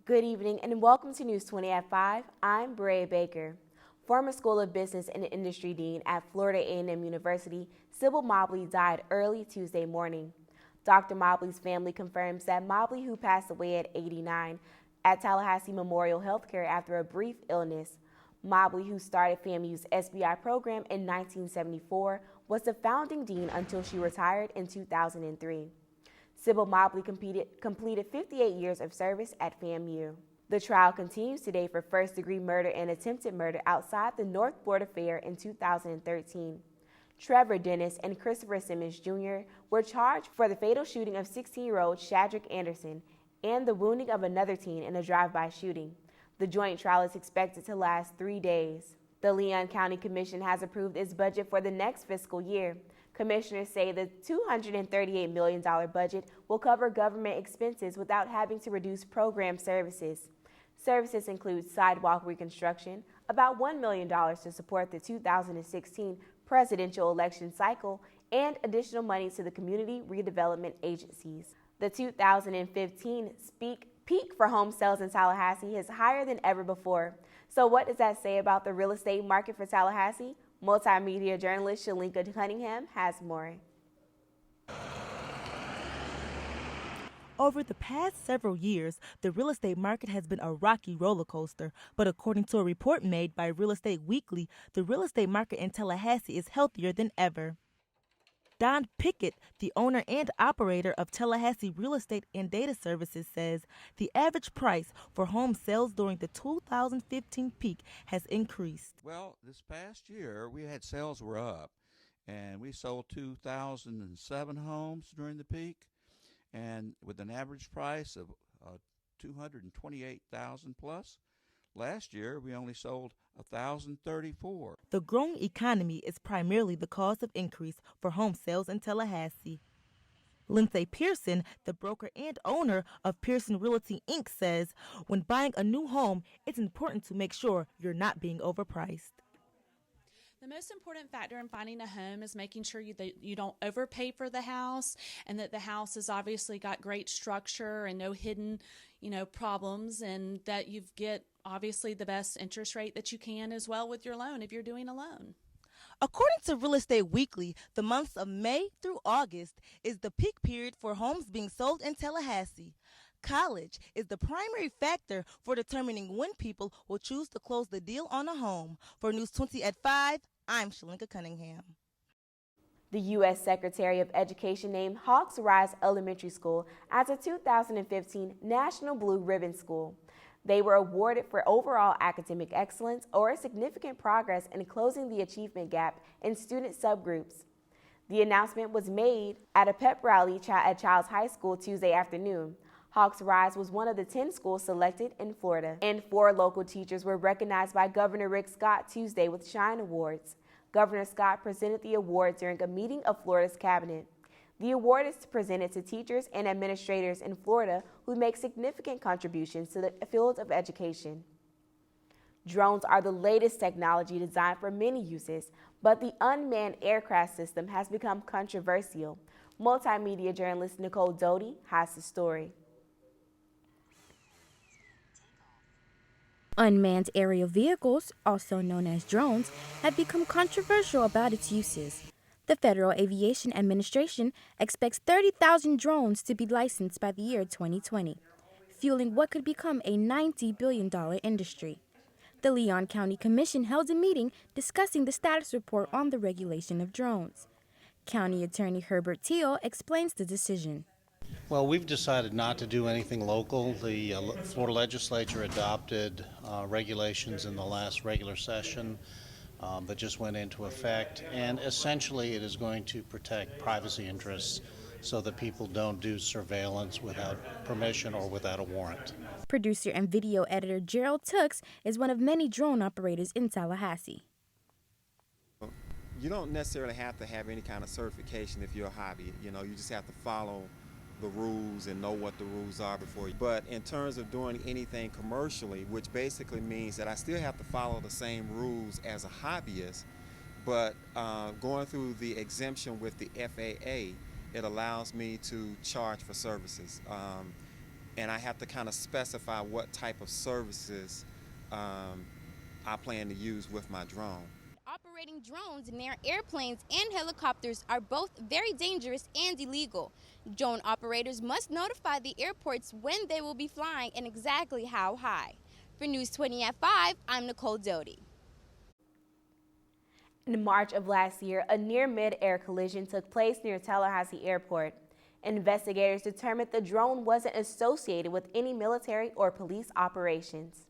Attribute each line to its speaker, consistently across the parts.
Speaker 1: Good evening and welcome to News 20 at 5. I'm Brea Baker. Former School of Business and Industry Dean at Florida A&M University, Sybil Mobley died early Tuesday morning. Dr. Mobley's family confirms that Mobley, who passed away at 89 at Tallahassee Memorial Healthcare after a brief illness. Mobley, who started FAMU's SBI program in 1974, was the founding dean until she retired in 2003. Sybil Mobley completed 58 years of service at FAMU. The trial continues today for first-degree murder and attempted murder outside the North Florida Fair in 2013. Trevor Dennis and Christopher Simmons Jr. were charged for the fatal shooting of 16-year-old Shadrick Anderson and the wounding of another teen in a drive-by shooting. The joint trial is expected to last 3 days. The Leon County Commission has approved its budget for the next fiscal year. Commissioners say the $238 million budget will cover government expenses without having to reduce program services. Services include sidewalk reconstruction, about $1 million to support the 2016 presidential election cycle, and additional money to the community redevelopment agencies. The 2015 peak for home sales in Tallahassee is higher than ever before. So what does that say about the real estate market for Tallahassee? Multimedia journalist Shalinka Cunningham has more.
Speaker 2: Over the past several years, the real estate market has been a rocky roller coaster, but according to a report made by Real Estate Weekly, the real estate market in Tallahassee is healthier than ever. Don Pickett, the owner and operator of Tallahassee Real Estate and Data Services, says the average price for home sales during the 2015 peak has increased.
Speaker 3: Well, this past year, we had sales were up, and we sold 2,007 homes during the peak, and with an average price of $228,000 plus. Last year, we only sold 1,034.
Speaker 2: The growing economy is primarily the cause of increase for home sales in Tallahassee. Lindsay Pearson, the broker and owner of Pearson Realty, Inc., says when buying a new home, it's important to make sure you're not being overpriced.
Speaker 4: The most important factor in finding a home is making sure that you don't overpay for the house, and that the house has obviously got great structure and no hidden, problems, and that you get obviously the best interest rate that you can as well with your loan if you're doing a loan.
Speaker 2: According to Real Estate Weekly, the months of May through August is the peak period for homes being sold in Tallahassee. College is the primary factor for determining when people will choose to close the deal on a home. For News 20 at 5, I'm Shalinka Cunningham.
Speaker 1: The U.S. Secretary of Education named Hawks Rise Elementary School as a 2015 National Blue Ribbon School. They were awarded for overall academic excellence or significant progress in closing the achievement gap in student subgroups. The announcement was made at a pep rally at Childs High School Tuesday afternoon. Hawks Rise was one of the 10 schools selected in Florida, and 4 local teachers were recognized by Governor Rick Scott Tuesday with Shine Awards. Governor Scott presented the award during a meeting of Florida's cabinet. The award is presented to teachers and administrators in Florida who make significant contributions to the field of education. Drones are the latest technology designed for many uses, but the unmanned aircraft system has become controversial. Multimedia journalist Nicole Doty has the story.
Speaker 5: Unmanned aerial vehicles, also known as drones, have become controversial about its uses. The Federal Aviation Administration expects 30,000 drones to be licensed by the year 2020, fueling what could become a $90 billion industry. The Leon County Commission held a meeting discussing the status report on the regulation of drones. County Attorney Herbert Teal explains the decision.
Speaker 6: Well, we've decided not to do anything local. The Florida legislature adopted regulations in the last regular session that just went into effect, and essentially it is going to protect privacy interests so that people don't do surveillance without permission or without a warrant.
Speaker 5: Producer and video editor Gerald Tooks is one of many drone operators in Tallahassee.
Speaker 7: You don't necessarily have to have any kind of certification if you're a hobby. You just have to follow the rules and know what the rules are before you. But in terms of doing anything commercially, which basically means that I still have to follow the same rules as a hobbyist, but going through the exemption with the FAA, it allows me to charge for services. and I have to kind of specify what type of services I plan to use with my drone.
Speaker 5: Operating drones near airplanes and helicopters are both very dangerous and illegal. Drone operators must notify the airports when they will be flying and exactly how high. For News 20 at 5, I'm Nicole Doty.
Speaker 1: In March of last year, a near mid-air collision took place near Tallahassee Airport. Investigators determined the drone wasn't associated with any military or police operations.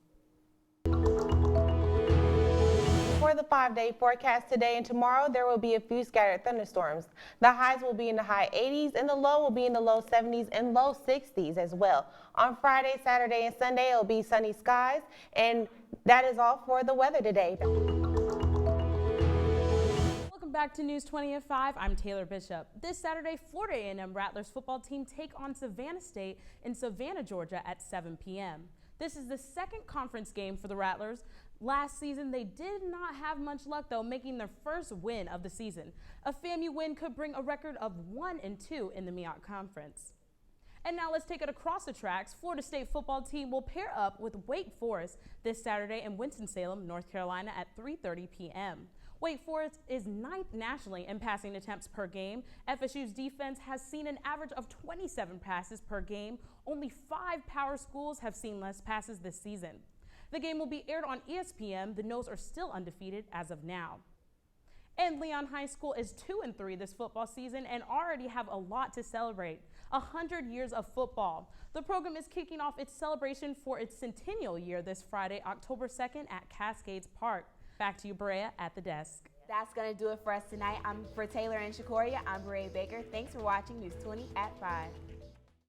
Speaker 8: For the 5-day forecast today and tomorrow, there will be a few scattered thunderstorms. The highs will be in the high 80s and the low will be in the low 70s and low 60s as well. On Friday, Saturday, and Sunday, it will be sunny skies, and that is all for the weather today.
Speaker 9: Welcome back to News 20 at 5. I'm Taylor Bishop. This Saturday, Florida A&M Rattlers football team take on Savannah State in Savannah, Georgia at 7 p.m. This is the second conference game for the Rattlers. Last season, they did not have much luck, though, making their first win of the season. A FAMU win could bring a record of 1-2 in the MEAC Conference. And now let's take it across the tracks. Florida State football team will pair up with Wake Forest this Saturday in Winston-Salem, North Carolina at 3:30 p.m. Wake Forest is 9th nationally in passing attempts per game. FSU's defense has seen an average of 27 passes per game. Only 5 power schools have seen less passes this season. The game will be aired on ESPN. The Noles are still undefeated as of now. And Leon High School is 2-3 this football season and already have a lot to celebrate. 100 years of football. The program is kicking off its celebration for its centennial year this Friday, October 2nd at Cascades Park. Back to you, Berea, at the desk.
Speaker 1: That's going to do it for us tonight. For Taylor and Shakoria, I'm Berea Baker. Thanks for watching News 20 at 5.